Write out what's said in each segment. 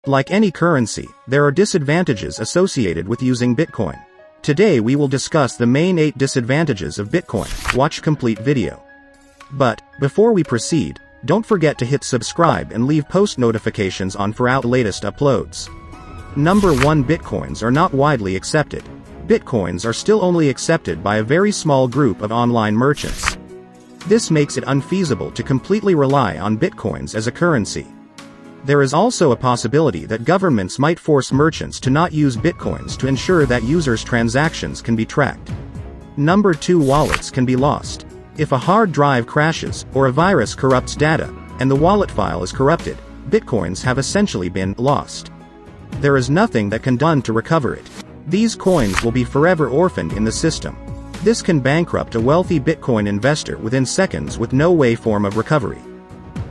Like any currency, there are disadvantages associated with using Bitcoin. Today we will discuss the main 8 disadvantages of Bitcoin. Watch complete video. But, before we proceed, don't forget to hit subscribe and leave post notifications on for our latest uploads. Number 1. Bitcoins are not widely accepted. Bitcoins are still only accepted by a very small group of online merchants. This makes it unfeasible to completely rely on Bitcoins as a currency. There is also a possibility that governments might force merchants to not use Bitcoins to ensure that users' transactions can be tracked. Number 2. Wallets can be lost. If a hard drive crashes, or a virus corrupts data, and the wallet file is corrupted, Bitcoins have essentially been lost. There is nothing that can be done to recover it. These coins will be forever orphaned in the system. This can bankrupt a wealthy Bitcoin investor within seconds with no form of recovery.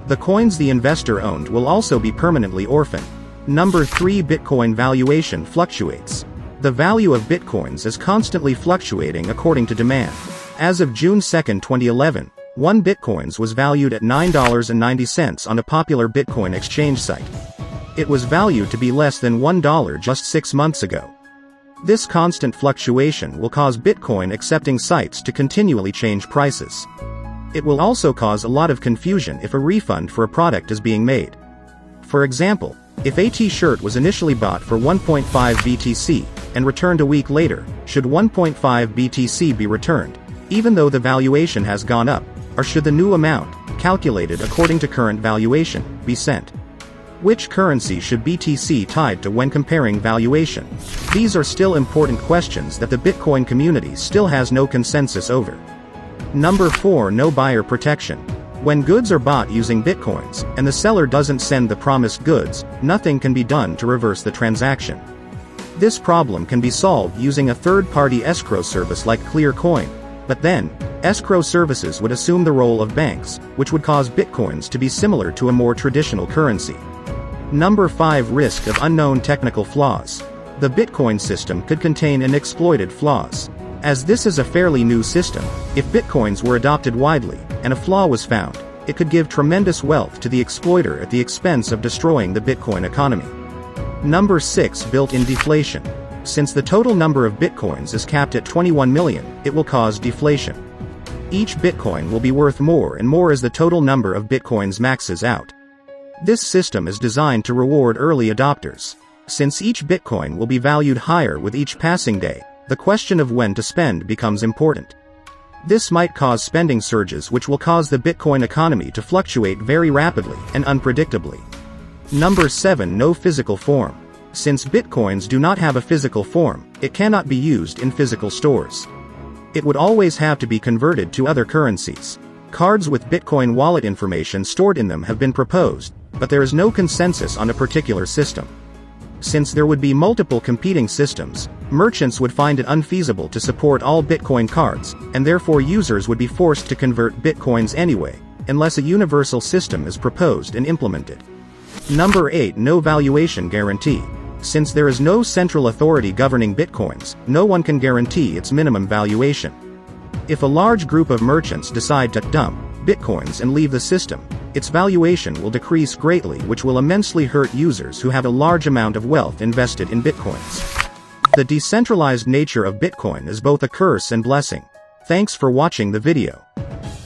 The coins the investor owned will also be permanently orphaned. Number 3. Bitcoin valuation fluctuates. The value of Bitcoins is constantly fluctuating according to demand. As of June 2, 2011, 1 Bitcoin was valued at $9.90 on a popular Bitcoin exchange site. It was valued to be less than $1 just 6 months ago. This constant fluctuation will cause Bitcoin accepting sites to continually change prices. It will also cause a lot of confusion if a refund for a product is being made. For example, if a t-shirt was initially bought for 1.5 BTC, and returned a week later, should 1.5 BTC be returned, even though the valuation has gone up, or should the new amount, calculated according to current valuation, be sent? Which currency should BTC tied to when comparing valuation? These are still important questions that the Bitcoin community still has no consensus over. Number 4. No buyer protection. When goods are bought using Bitcoins, and the seller doesn't send the promised goods, nothing can be done to reverse the transaction. This problem can be solved using a third-party escrow service like Clearcoin, but then, escrow services would assume the role of banks, which would cause Bitcoins to be similar to a more traditional currency. Number 5. Risk of unknown technical flaws. The Bitcoin system could contain unexploited flaws. As this is a fairly new system, if Bitcoins were adopted widely, and a flaw was found, it could give tremendous wealth to the exploiter at the expense of destroying the Bitcoin economy. Number 6. Built-in deflation. Since the total number of Bitcoins is capped at 21 million, it will cause deflation. Each Bitcoin will be worth more and more as the total number of Bitcoins maxes out. This system is designed to reward early adopters. Since each Bitcoin will be valued higher with each passing day, the question of when to spend becomes important. This might cause spending surges which will cause the Bitcoin economy to fluctuate very rapidly and unpredictably. Number 7. No physical form. Since Bitcoins do not have a physical form, it cannot be used in physical stores. It would always have to be converted to other currencies. Cards with Bitcoin wallet information stored in them have been proposed, but there is no consensus on a particular system. Since there would be multiple competing systems, merchants would find it unfeasible to support all Bitcoin cards, and therefore users would be forced to convert Bitcoins anyway, unless a universal system is proposed and implemented. Number 8. No valuation guarantee. Since there is no central authority governing Bitcoins, no one can guarantee its minimum valuation. If a large group of merchants decide to dump Bitcoins and leave the system, its valuation will decrease greatly, which will immensely hurt users who have a large amount of wealth invested in Bitcoins. The decentralized nature of Bitcoin is both a curse and blessing. Thanks for watching the video.